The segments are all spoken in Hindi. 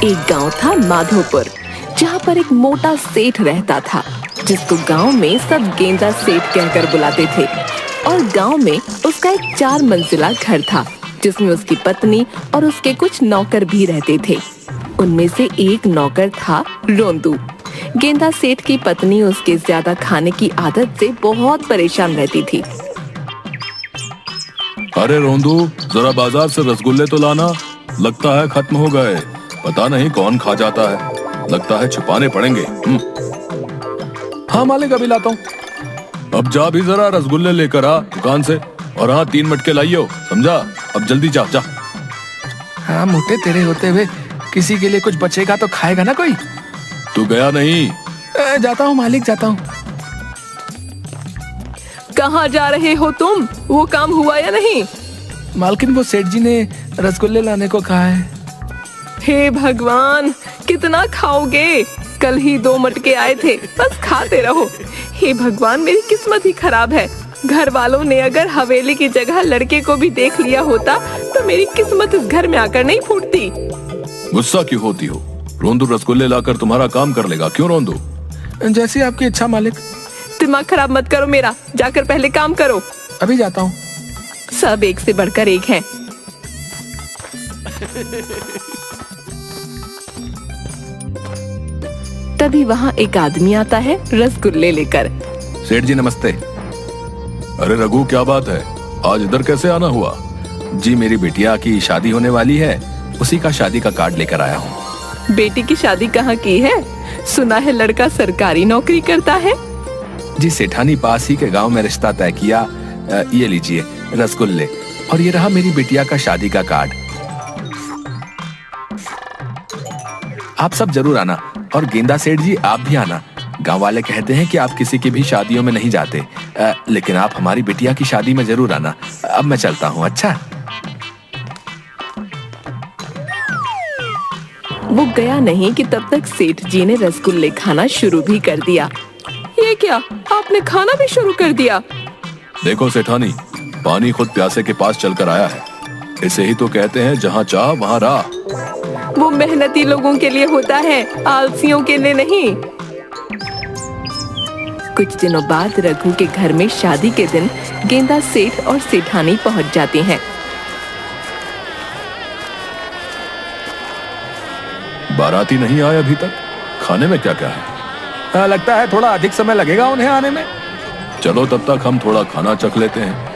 एक गांव था माधोपुर, जहां पर एक मोटा सेठ रहता था, जिसको गांव में सब गेंदा सेठ कहकर बुलाते थे। और गांव में उसका एक 4 मंजिला घर था, जिसमें उसकी पत्नी और उसके कुछ नौकर भी रहते थे। उनमें से एक नौकर था रोंदू। गेंदा सेठ की पत्नी उसके ज्यादा खाने की आदत से बहुत परेशान रहती थी। अरे रोंदू, जरा बाजार से रसगुल्ले तो लाना, लगता है खत्म हो गए। पता नहीं कौन खा जाता है, लगता है छुपाने पड़ेंगे। हाँ मालिक, अभी लाता हूँ। अब जा भी जरा रसगुल्ले लेकर आ दुकान से, और हाँ 3 मटके लाइयो, समझा? अब जल्दी जा जा। हाँ मोटे, तेरे होते हुए किसी के लिए कुछ बचेगा तो खाएगा ना कोई। तू गया नहीं? जाता हूँ मालिक, जाता हूँ। कहाँ जा रहे हो तुम? वो काम हुआ या नहीं? मालकिन, वो सेठ जी ने रसगुल्ले लाने को कहा है। हे भगवान, कितना खाओगे? कल ही 2 मटके आए थे, बस खाते रहो। हे भगवान, मेरी किस्मत ही खराब है। घर वालों ने अगर हवेली की जगह लड़के को भी देख लिया होता तो मेरी किस्मत इस घर में आकर नहीं फूटती। गुस्सा क्यों होती हो? रोंदू रसगुल्ले लाकर तुम्हारा काम कर लेगा। क्यों रोंदू? जैसी आपकी इच्छा मालिक। दिमाग खराब मत करो मेरा, जाकर पहले काम करो। अभी जाता हूँ। सब एक से बढ़कर एक हैं। तभी वहाँ एक आदमी आता है रसगुल्ले लेकर। सेठ जी नमस्ते। अरे रघु, क्या बात है, आज इधर कैसे आना हुआ? जी, मेरी बिटिया की शादी होने वाली है, उसी का शादी का कार्ड लेकर आया हूँ। बेटी की शादी कहाँ की है? सुना है लड़का सरकारी नौकरी करता है। जी, सेठानी पास ही के गांव में रिश्ता तय किया। ये लीजिए रसगुल्ले, और ये रहा मेरी बिटिया का शादी का कार्ड। आप सब जरूर आना, और गेंदा सेठ जी आप भी आना। गांव वाले कहते हैं कि आप किसी की भी शादियों में नहीं जाते, लेकिन आप हमारी बिटिया की शादी में जरूर आना। अब मैं चलता हूँ। अच्छा। वो गया नहीं कि तब तक सेठ जी ने रसगुल्ले खाना शुरू भी कर दिया। ये क्या, आपने खाना भी शुरू कर दिया? देखो सेठानी, पानी खुद प्यासे के पास चलकर आया है। इसे ही तो कहते हैं जहाँ चाह वहाँ राह। वो मेहनती लोगों के लिए होता है, आलसियों के लिए नहीं। कुछ दिनों बाद रघु के घर में शादी के दिन गेंदा सेठ और सेठानी पहुंच जाते हैं। बाराती नहीं आए अभी तक, खाने में क्या क्या है? लगता है थोड़ा अधिक समय लगेगा उन्हें आने में। चलो तब तक हम थोड़ा खाना चख लेते हैं।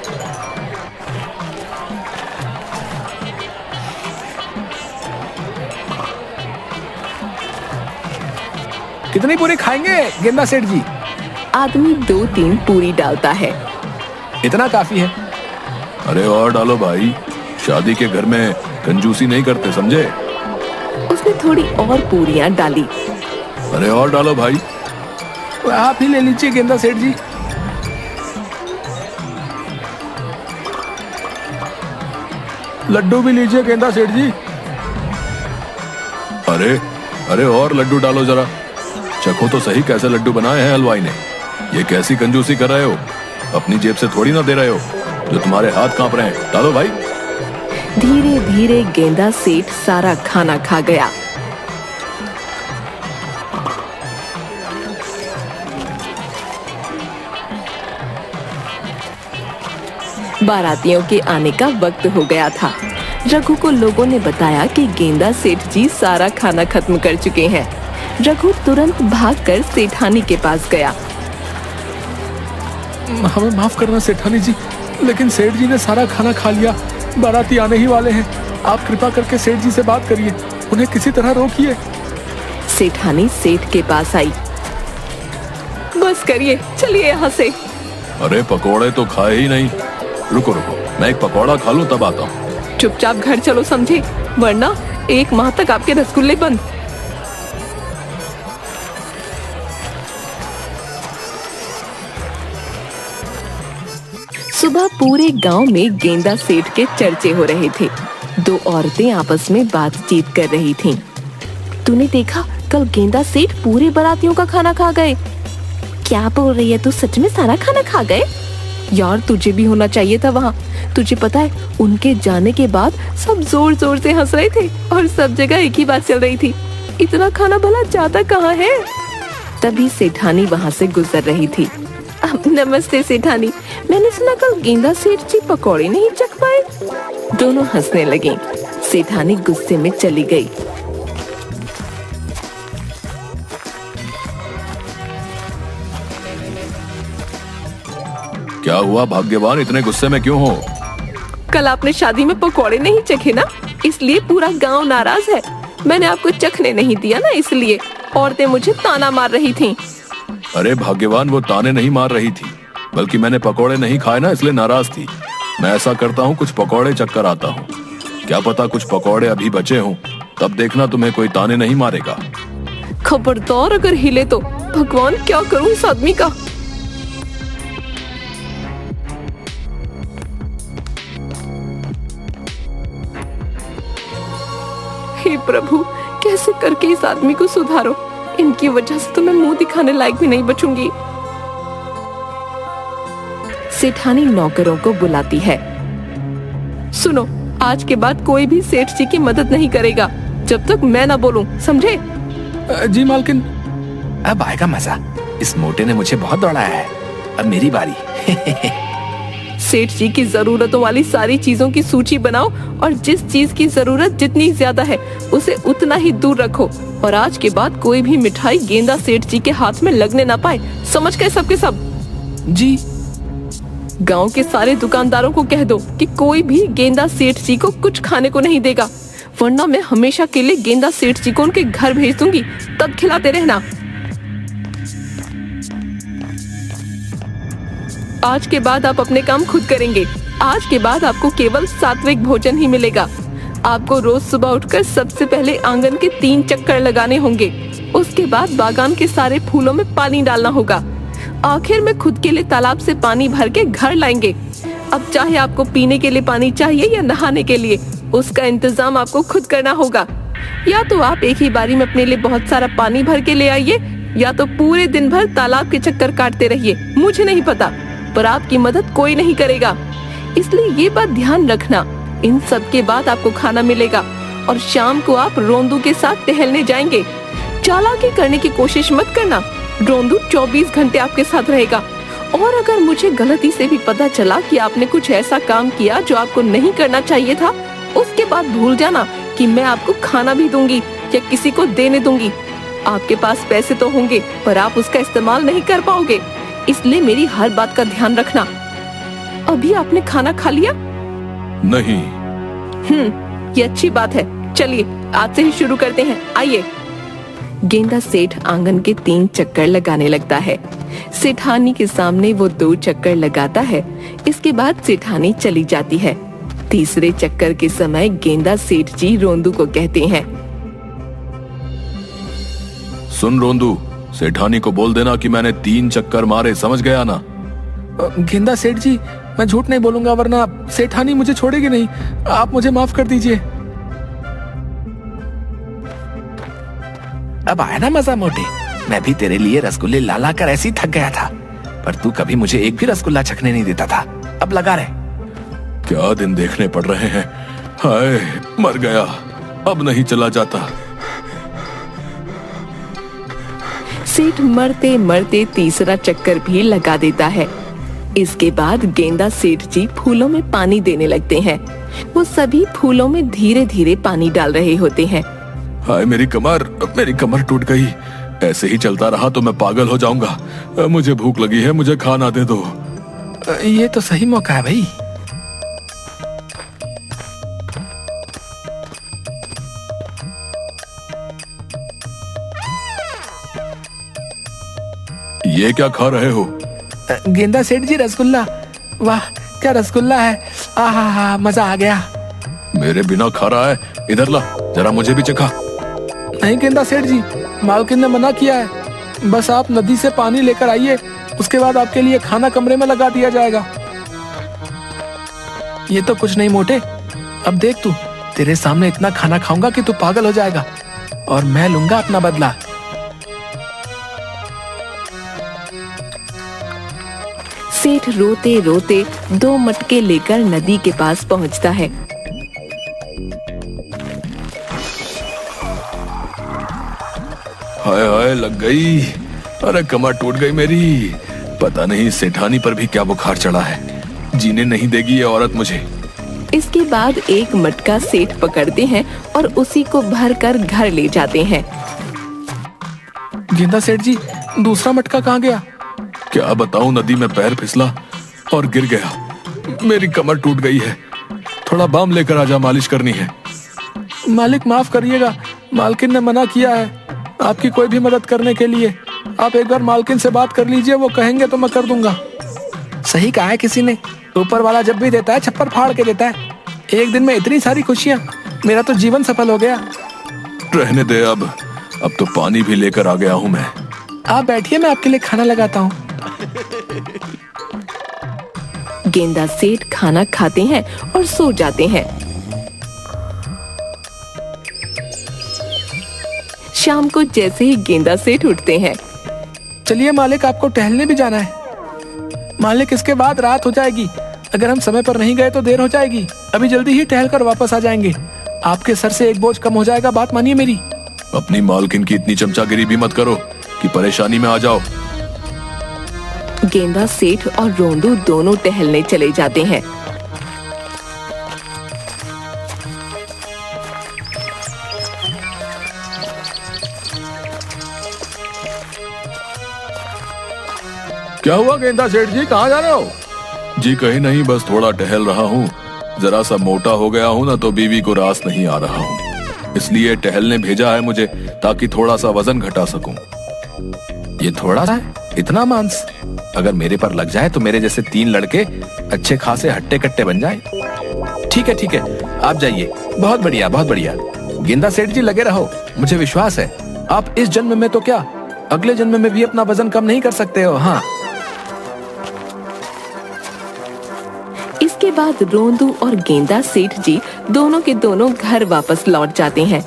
कितनी पूरी खाएंगे गेंदा सेठ जी? आदमी 2-3 पूरी डालता है। इतना काफी है। अरे और डालो भाई, शादी के घर में कंजूसी नहीं करते, समझे? उसने थोड़ी और पूरियां डाली। अरे और डालो भाई। आप ही ले लीजिए गेंदा सेठ जी। लड्डू भी लीजिए गेंदा सेठ जी। अरे अरे और लड्डू डालो जरा, चखो तो सही कैसे लड्डू बनाए हैं हलवाई ने। ये कैसी कंजूसी कर रहे हो? अपनी जेब से थोड़ी ना दे रहे हो, जो तुम्हारे हाथ कांप रहे हैं। डालो भाई। धीरे धीरे गेंदा सेठ सारा खाना खा गया। बारातियों के आने का वक्त हो गया था। रघु को लोगों ने बताया कि गेंदा सेठ जी सारा खाना खत्म कर चुके हैं। रघु तुरंत भागकर सेठानी के पास गया। हमें माफ करना सेठानी जी, लेकिन सेठ जी ने सारा खाना खा लिया। बाराती आने ही वाले हैं। आप कृपा करके सेठ जी से बात करिए, उन्हें किसी तरह रोकिए। सेठानी सेठ के पास आई। बस करिए, चलिए यहाँ से। अरे पकोड़े तो खाए ही नहीं। रुको रुको, मैं एक पकौड़ा खा लूं तब आता हूँ। चुपचाप घर चलो, समझे? वरना 1 माह तक आपके रसगुल्ले बंद। सुबह पूरे गांव में गेंदा सेठ के चर्चे हो रहे थे। 2 औरतें आपस में बातचीत कर रही थीं। तूने देखा, कल गेंदा सेठ पूरे बारातियों का खाना खा गए। क्या बोल रही है तू? सच में सारा खाना खा गए? यार तुझे भी होना चाहिए था वहाँ। तुझे पता है उनके जाने के बाद सब जोर जोर से हंस रहे थे और सब जगह एक ही बात चल रही थी, इतना खाना भला जाता कहाँ है। तभी सेठानी वहाँ से गुजर रही थी। नमस्ते सेठानी, मैंने सुना कल गेंदा सेठ जी पकौड़े नहीं चख पाए। दोनों हंसने लगे। सेठानी गुस्से में चली गई। क्या हुआ भाग्यवान, इतने गुस्से में क्यों हो? कल आपने शादी में पकौड़े नहीं चखे ना, इसलिए पूरा गांव नाराज है। मैंने आपको चखने नहीं दिया ना, इसलिए औरतें मुझे ताना मार रही थीं। अरे भाग्यवान, वो ताने नहीं मार रही थी, बल्कि मैंने पकौड़े नहीं खाए ना, इसलिए नाराज थी। मैं ऐसा करता हूँ, कुछ पकौड़े चक्कर आता हूँ। क्या पता कुछ पकौड़े अभी बचे हों, तब देखना तुम्हें कोई ताने नहीं मारेगा। खबरदार अगर हिले तो भगवान क्या करूं इस आदमी का। हे प्रभु, कैसे करके इस आदमी को सुधारो। इनकी वजह से तो मैं मुंह दिखाने लायक भी नहीं बचूंगी। सेठानी नौकरों को बुलाती है। सुनो, आज के बाद कोई भी सेठ जी की मदद नहीं करेगा जब तक मैं ना बोलूं, समझे? जी मालकिन। अब आएगा मजा। इस मोटे ने मुझे बहुत दौड़ाया है, अब मेरी बारी। सेठ जी की जरूरतों वाली सारी चीजों की सूची बनाओ और जिस चीज की जरूरत जितनी ज्यादा है उसे उतना ही दूर रखो। और आज के बाद कोई भी मिठाई गेंदा सेठ जी के हाथ में लगने ना पाए, समझ गए सबके सब? जी। गांव के सारे दुकानदारों को कह दो कि कोई भी गेंदा सेठ जी को कुछ खाने को नहीं देगा, वरना मैं हमेशा के लिए गेंदा सेठ जी को उनके घर भेज दूंगी, तब खिलाते रहना। आज के बाद आप अपने काम खुद करेंगे। आज के बाद आपको केवल सात्विक भोजन ही मिलेगा। आपको रोज सुबह उठकर सबसे पहले आंगन के 3 चक्कर लगाने होंगे। उसके बाद बागान के सारे फूलों में पानी डालना होगा। आखिर में खुद के लिए तालाब से पानी भर के घर लाएंगे। अब चाहे आपको पीने के लिए पानी चाहिए या नहाने के लिए, उसका इंतजाम आपको खुद करना होगा। या तो आप एक ही बारी में अपने लिए बहुत सारा पानी भर के ले आइए, या तो पूरे दिन भर तालाब के चक्कर काटते रहिए। मुझे नहीं पता, पर आपकी मदद कोई नहीं करेगा, इसलिए ये बात ध्यान रखना। इन सब के बाद आपको खाना मिलेगा और शाम को आप रोंदू के साथ टहलने जाएंगे। चालाकी करने की कोशिश मत करना, रोंदू 24 घंटे आपके साथ रहेगा। और अगर मुझे गलती से भी पता चला कि आपने कुछ ऐसा काम किया जो आपको नहीं करना चाहिए था, उसके बाद भूल जाना कि मैं आपको खाना भी दूंगी या किसी को देने दूंगी। आपके पास पैसे तो होंगे, पर आप उसका इस्तेमाल नहीं कर पाओगे, इसलिए मेरी हर बात का ध्यान रखना। अभी आपने खाना खा लिया? नहीं। ये अच्छी बात है। चलिए आज से ही शुरू करते हैं, आइए। गेंदा सेठ आंगन के 3 चक्कर लगाने लगता है। सेठानी के सामने वो 2 चक्कर लगाता है। इसके बाद सेठानी चली जाती है। तीसरे चक्कर के समय गेंदा सेठ जी रोंदू को कहते हैं, सुन रोंदू, सेठानी को बोल देना कि मैंने 3 चक्कर मारे, समझ गया ना? गेंदा सेठ जी, मैं झूठ नहीं बोलूंगा, वरना सेठानी मुझे छोड़ेगी नहीं। आप मुझे माफ कर दीजिए। अब आया ना मजा मोटे। मैं भी तेरे लिए रसगुल्ले ला ला कर ऐसी थक गया था, पर तू कभी मुझे एक भी रसगुल्ला चखने नहीं देता था। अब लगा रहे। क्या दिन देखने पड़ रहे हैं। हाय, मर गया, अब नहीं चला जाता। सेठ मरते मरते तीसरा चक्कर भी लगा देता है। इसके बाद गेंदा सेठ जी फूलों में पानी देने लगते हैं। वो सभी फूलों में धीरे धीरे पानी डाल रहे होते हैं। हाय, मेरी कमर टूट गई। ऐसे ही चलता रहा तो मैं पागल हो जाऊंगा। मुझे भूख लगी है, मुझे खाना दे दो। ये तो सही मौका है भाई। ये क्या खा रहे हो? गेंदा सेठ जी, रसगुल्ला। वाह, क्या रसगुल्ला है। आहा, मजा आ गया। मेरे बिना खा रहा है, इधर ला, जरा मुझे भी चखा। नहीं गेंदा सेठ जी, मालकिन ने मना किया है। बस आप नदी से पानी लेकर आइए, उसके बाद आपके लिए खाना कमरे में लगा दिया जाएगा। ये तो कुछ नहीं मोटे। अब देख तू, तेरे सामने इतना खाना खाऊंगा कि तू पागल हो जाएगा, और मैं लूंगा अपना बदला। सेठ रोते रोते 2 मटके लेकर नदी के पास पहुंचता है। हाय हाय, लग गई। अरे कमर टूट गई मेरी। पता नहीं सेठानी पर भी क्या बुखार चढ़ा है, जीने नहीं देगी ये औरत मुझे। इसके बाद एक मटका सेठ पकड़ते हैं और उसी को भरकर घर ले जाते हैं। गेंदा सेठ जी, दूसरा मटका कहाँ गया? क्या बताऊं, नदी में पैर फिसला और गिर गया। मेरी कमर टूट गई है। थोड़ा बाम लेकर आजा, मालिश करनी है। मालिक माफ करिएगा, मालकिन ने मना किया है आपकी कोई भी मदद करने के लिए। आप एक बार मालकिन से बात कर लीजिए, वो कहेंगे तो मैं कर दूंगा। सही कहा है किसी ने, ऊपर वाला जब भी देता है छप्पर फाड़ के देता है। एक दिन में इतनी सारी खुशियां, मेरा तो जीवन सफल हो गया। रहने दे अब तो पानी भी लेकर आ गया हूं मैं। आप बैठिए, मैं आपके लिए खाना लगाता हूँ। गेंदा सेठ खाना खाते हैं और सो जाते हैं। शाम को जैसे ही गेंदा सेठ उठते हैं। चलिए मालिक, आपको टहलने भी जाना है। मालिक, इसके बाद रात हो जाएगी। अगर हम समय पर नहीं गए तो देर हो जाएगी। अभी जल्दी ही टहल कर वापस आ जाएंगे। आपके सर से एक बोझ कम हो जाएगा, बात मानिए मेरी। अपनी मालकिन की इतनी चमचागिरी भी मत करो कि परेशानी में आ जाओ। गेंदा सेठ और रोंदू दोनों टहलने चले जाते हैं। क्या हुआ गेंदा सेठ जी, कहाँ जा रहे हो? जी कहीं नहीं, बस थोड़ा टहल रहा हूँ। जरा सा मोटा हो गया हूँ ना, तो बीवी को रास नहीं आ रहा हूँ, इसलिए टहलने भेजा है मुझे, ताकि थोड़ा सा वजन घटा सकूं। ये थोड़ा सा है? इतना मांस अगर मेरे पर लग जाए तो मेरे जैसे 3 लड़के अच्छे खासे हट्टे कट्टे बन जाएं। ठीक है, आप जाइए। बहुत बढ़िया, बहुत बढ़िया। गेंदा सेठ जी, लगे रहो, मुझे विश्वास है आप इस जन्म में तो क्या, अगले जन्म में भी अपना वजन कम नहीं कर सकते हो। हाँ। इसके बाद रोंदू और गेंदा सेठ जी दोनों के दोनों घर वापस लौट जाते हैं।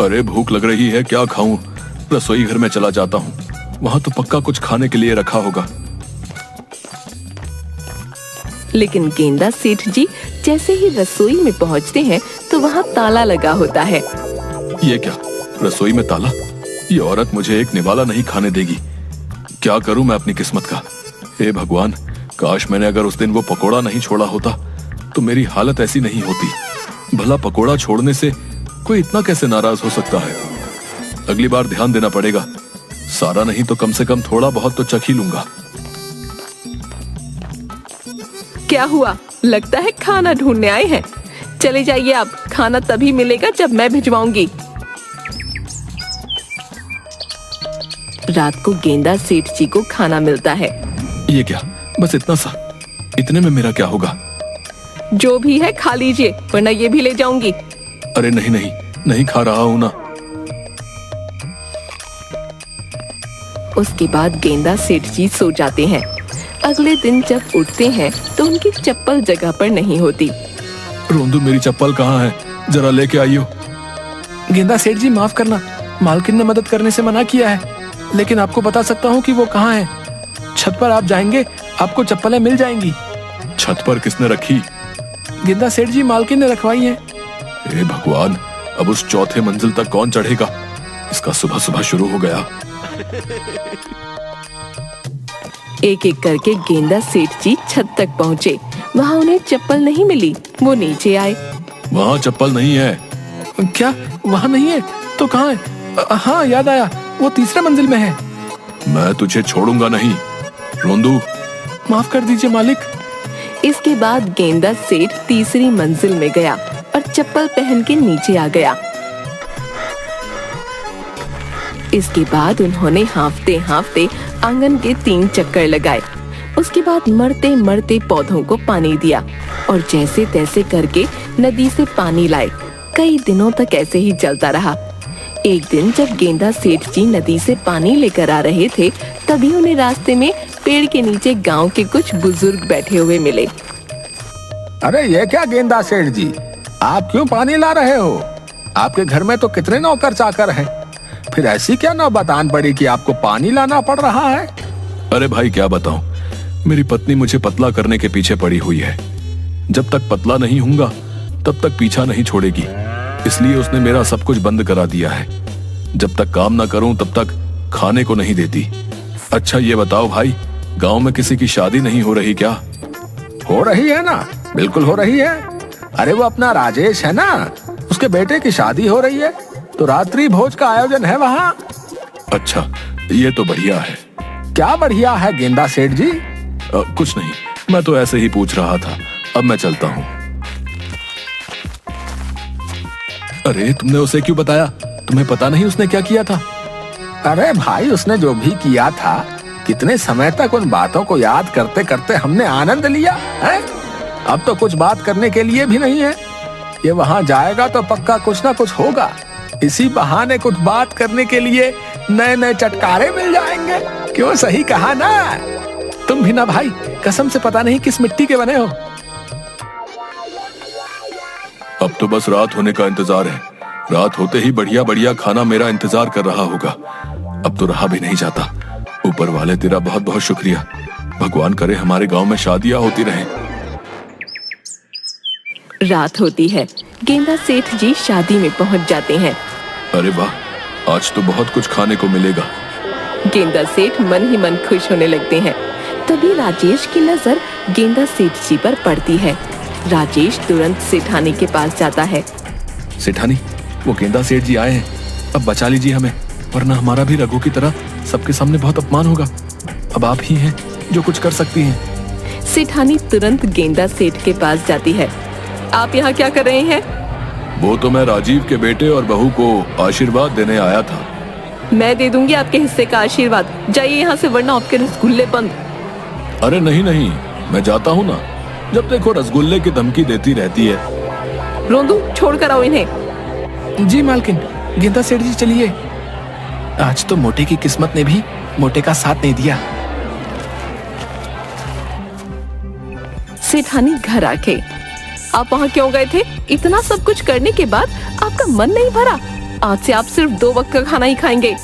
अरे भूख लग रही है, क्या खाऊं? रसोई घर में चला जाता हूँ, वहां तो पक्का कुछ खाने के लिए रखा होगा। लेकिन गेंदा सेठ जी जैसे ही रसोई में पहुंचते हैं तो वहां ताला लगा होता है। ये क्या, रसोई में ताला? ये औरत मुझे एक निवाला नहीं खाने देगी। क्या करूं मैं अपनी किस्मत का? हे भगवान, काश मैंने अगर उस दिन वो पकोड़ा नहीं छोड़ा होता तो मेरी हालत ऐसी नहीं होती। भला पकोड़ा छोड़ने से कोई इतना कैसे नाराज हो सकता है? अगली बार ध्यान देना पड़ेगा। सारा नहीं तो कम से कम थोड़ा बहुत तो चख ही लूंगा। क्या हुआ, लगता है खाना ढूंढने आए हैं। चले जाइए, आप खाना तभी मिलेगा जब मैं भिजवाऊंगी। रात को गेंदा सेठ जी को खाना मिलता है। ये क्या, बस इतना सा? इतने में मेरा क्या होगा? जो भी है खा लीजिए, वरना ये भी ले जाऊंगी। अरे नहीं, नहीं खा रहा हूं ना। उसके बाद गेंदा सेठ जी सो जाते हैं। अगले दिन जब उठते हैं तो उनकी चप्पल जगह पर नहीं होती। रोंदू, मेरी चप्पल कहाँ है? जरा लेके आइयो। गेंदा सेठ जी, माफ करना, मालकिन ने मदद करने से मना किया है, लेकिन आपको बता सकता हूँ कि वो कहाँ है। छत पर आप जाएंगे, आपको चप्पलें मिल जाएंगी। छत पर किसने रखी? गेंदा सेठ जी, मालकिन ने रखवाई है। हे भगवान, अब उस चौथे मंजिल तक कौन चढ़ेगा? इसका सुबह सुबह शुरू हो गया। एक एक करके गेंदा सेठ जी छत तक पहुँचे। वहाँ उन्हें चप्पल नहीं मिली। वो नीचे आए। वहाँ चप्पल नहीं है। क्या, वहाँ नहीं है? तो कहाँ है? हाँ, याद आया, वो तीसरे मंजिल में है। मैं तुझे छोड़ूंगा नहीं। रोंदू, माफ कर दीजिए मालिक। इसके बाद गेंदा सेठ तीसरी मंजिल में गया और चप्पल पहन के नीचे आ गया। इसके बाद उन्होंने हांफते हांफते आंगन के 3 चक्कर लगाए। उसके बाद मरते मरते पौधों को पानी दिया और जैसे तैसे करके नदी से पानी लाए। कई दिनों तक ऐसे ही चलता रहा। एक दिन जब गेंदा सेठ जी नदी से पानी लेकर आ रहे थे, तभी उन्हें रास्ते में पेड़ के नीचे गांव के कुछ बुजुर्ग बैठे हुए मिले। अरे ये क्या गेंदा सेठ जी, आप क्यों पानी ला रहे हो? आपके घर में तो कितने नौकर चाकर हैं। फिर ऐसी क्या नौबत आन पड़ी कि आपको पानी लाना पड़ रहा है? अरे भाई क्या बताऊं, मेरी पत्नी मुझे पतला करने के पीछे पड़ी हुई है। जब तक पतला नहीं होऊंगा तब तक पीछा नहीं छोड़ेगी, इसलिए उसने मेरा सब कुछ बंद करा दिया है। जब तक काम ना करूं तब तक खाने को नहीं देती। अच्छा ये बताओ भाई, गांव में किसी की शादी नहीं हो रही क्या? हो रही है ना, बिल्कुल हो रही है। अरे वो अपना राजेश है ना, उसके बेटे की शादी हो रही है, तो रात्रि भोज का आयोजन है वहाँ। अच्छा ये तो बढ़िया है। क्या बढ़िया है गेंदा सेठ जी? कुछ नहीं, मैं तो ऐसे ही पूछ रहा था। अब मैं चलता हूँ। अरे तुमने उसे क्यों बताया? तुम्हें पता नहीं उसने क्या किया था? अरे भाई उसने जो भी किया था, कितने समय तक उन बातों को याद करते करते हमने आनंद लिया है। अब तो कुछ बात करने के लिए भी नहीं है। ये वहां जाएगा तो पक्का कुछ ना कुछ होगा। इसी बहाने कुछ बात करने के लिए नए नए चटकारे मिल जाएंगे। क्यों, सही कहा ना? तुम भी ना भाई, कसम से पता नहीं किस मिट्टी के बने हो। अब तो बस रात होने का इंतजार है। रात होते ही बढ़िया बढ़िया खाना मेरा इंतजार कर रहा होगा। अब तो रहा भी नहीं जाता। ऊपर वाले तेरा बहुत बहुत शुक्रिया। भगवान करे हमारे गांव में शादियां होती रहें। रात होती है। गेंदा सेठ जी शादी में पहुंच जाते हैं। अरे वाह, आज तो बहुत कुछ खाने को मिलेगा। गेंदा सेठ मन ही मन खुश होने लगते हैं। तभी राजेश की नजर गेंदा सेठ जी पर पड़ती है। राजेश तुरंत सेठानी के पास जाता है। सेठानी, वो गेंदा सेठ जी आए हैं, अब बचा लीजिए हमें, वरना हमारा भी रघु की तरह सबके सामने बहुत अपमान होगा। अब आप ही हैं जो कुछ कर सकती हैं। सेठानी तुरंत गेंदा सेठ के पास जाती है। आप यहाँ क्या कर रहे हैं? वो तो मैं राजीव के बेटे और बहू को आशीर्वाद देने आया था। मैं दे दूंगी आपके हिस्से का आशीर्वाद। जाइए यहाँ से, वरना आपके रसगुल्ले बंद। अरे नहीं नहीं, मैं जाता हूँ ना। जब देखो रसगुल्ले की धमकी देती रहती है। रोंदू, छोड़ कर आओ इन्हें। जी मालकिन। गेंदा सेठ जी चलिए। आज तो मोटे की किस्मत ने भी मोटे का साथ नहीं दिया। सेठानी घर आके, आप वहाँ क्यों गए थे? इतना सब कुछ करने के बाद आपका मन नहीं भरा? आज से आप सिर्फ 2 वक्त का खाना ही खाएंगे।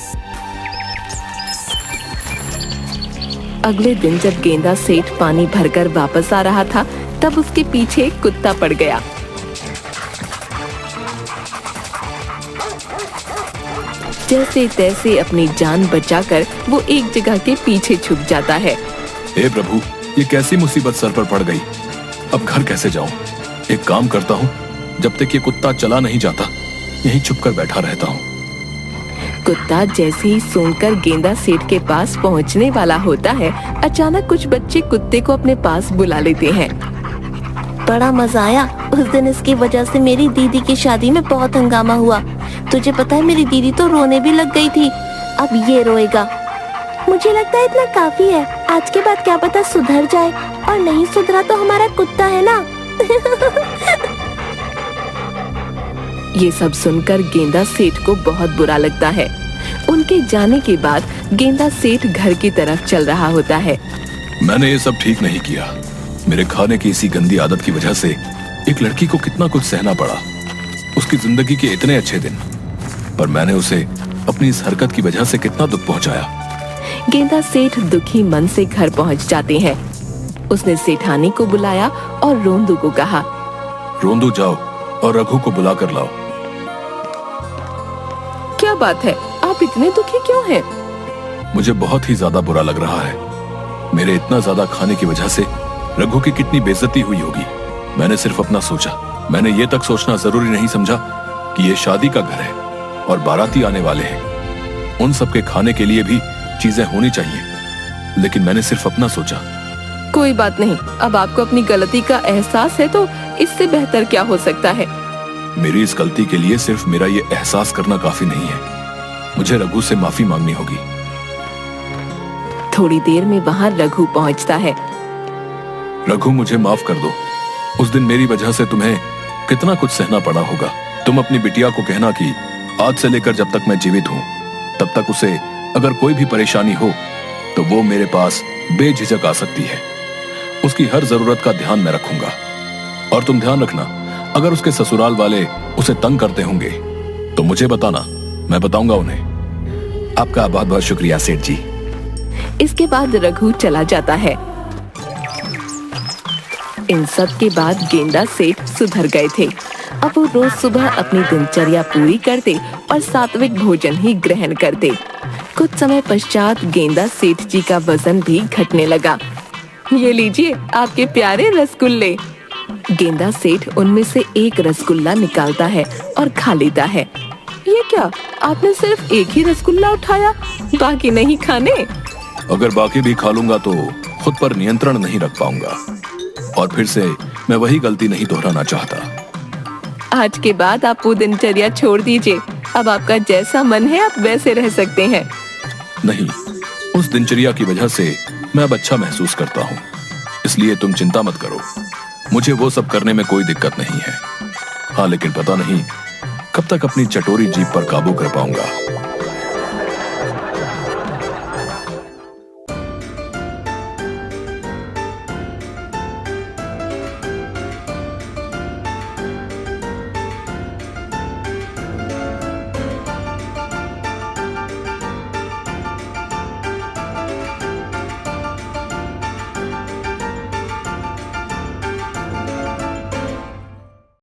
अगले दिन जब गेंदा सेठ पानी भरकर वापस आ रहा था, तब उसके पीछे एक कुत्ता पड़ गया। जैसे तैसे अपनी जान बचाकर वो एक जगह के पीछे छुप जाता है। हे प्रभु, ये कैसी मुसीबत सर पर पड़ गई। अब घर कैसे जाऊं? एक काम करता हूँ, जब तक ये कुत्ता चला नहीं जाता यहीं छुप कर बैठा रहता हूँ। कुत्ता जैसे ही सूंघकर गेंदा सेठ के पास पहुंचने वाला होता है, अचानक कुछ बच्चे कुत्ते को अपने पास बुला लेते हैं। बड़ा मजा आया। उस दिन इसकी वजह से मेरी दीदी की शादी में बहुत हंगामा हुआ। तुझे पता है, मेरी दीदी तो रोने भी लग गई थी। अब ये रोएगा। मुझे लगता है इतना काफी है। आज के बाद क्या पता सुधर जाए, और नहीं सुधरा तो हमारा कुत्ता है ना। ये सब सुनकर गेंदा सेठ को बहुत बुरा लगता है। उनके जाने के बाद गेंदा सेठ घर की तरफ चल रहा होता है। मैंने ये सब ठीक नहीं किया। मेरे खाने की इसी गंदी आदत की वजह से एक लड़की को कितना कुछ सहना पड़ा। उसकी जिंदगी के इतने अच्छे दिन, पर मैंने उसे अपनी इस हरकत की वजह से कितना दुख पहुंचाया। गेंदा सेठ दुखी मन से घर पहुंच जाते हैं। उसने सेठानी को बुलाया और रोंदू को कहा, रोंदू जाओ और रघु को बुला कर लाओ। क्या बात है, आप इतने दुखी क्यों हैं? मुझे बहुत ही ज्यादा बुरा लग रहा है। मेरे इतना ज्यादा खाने की वजह से रघु की कितनी बेइज्जती हुई होगी। मैंने सिर्फ अपना सोचा। मैंने ये तक सोचना जरूरी नहीं समझा कि ये शादी का घर है और बाराती आने वाले हैं। उन सब के खाने के लिए भी चीजें होनी चाहिए, लेकिन मैंने सिर्फ अपना सोचा। कोई बात नहीं, अब आपको अपनी गलती का एहसास है तो इससे बेहतर क्या हो सकता है। मेरी इस गलती के लिए सिर्फ मेरा ये एहसास करना काफी नहीं है। मुझे रघु से माफी मांगनी होगी। थोड़ी देर में वहाँ रघु पहुँचता है। रघु, मुझे माफ कर दो। उस दिन मेरी वजह से तुम्हें कितना कुछ सहना पड़ा होगा। तुम अपनी बिटिया को कहना कि आज से लेकर जब तक मैं जीवित हूँ तब तक उसे अगर कोई भी परेशानी हो तो वो मेरे पास बेझिझक आ सकती है। उसकी हर जरूरत का ध्यान मैं रखूंगा। और तुम ध्यान रखना, अगर उसके ससुराल वाले उसे तंग करते होंगे तो मुझे बताना, मैं बताऊंगा उन्हें। आपका बहुत बहुत शुक्रिया सेठ जी। इसके बाद रघु चला जाता है। इन सब के बाद गेंदा सेठ सुधर गए थे। अब वो रोज सुबह अपनी दिनचर्या पूरी करते और सात्विक भोजन ही ग्रहण करते। कुछ समय पश्चात गेंदा सेठ जी का वजन भी घटने लगा। ये लीजिए आपके प्यारे रसगुल्ले। गेंदा सेठ उनमें से एक रसगुल्ला निकालता है और खा लेता है। ये क्या, आपने सिर्फ एक ही रसगुल्ला उठाया, बाकी नहीं खाने? अगर बाकी भी खा लूंगा तो खुद पर नियंत्रण नहीं रख पाऊंगा और फिर से मैं वही गलती नहीं दोहराना चाहता। आज के बाद आप वो दिनचर्या छोड़ दीजिए। अब आपका जैसा मन है आप वैसे रह सकते हैं। नहीं, उस दिनचर्या की वजह से मैं अब अच्छा महसूस करता हूँ, इसलिए तुम चिंता मत करो। मुझे वो सब करने में कोई दिक्कत नहीं है। हाँ, लेकिन पता नहीं कब तक अपनी चटोरी जीभ पर काबू कर पाऊंगा।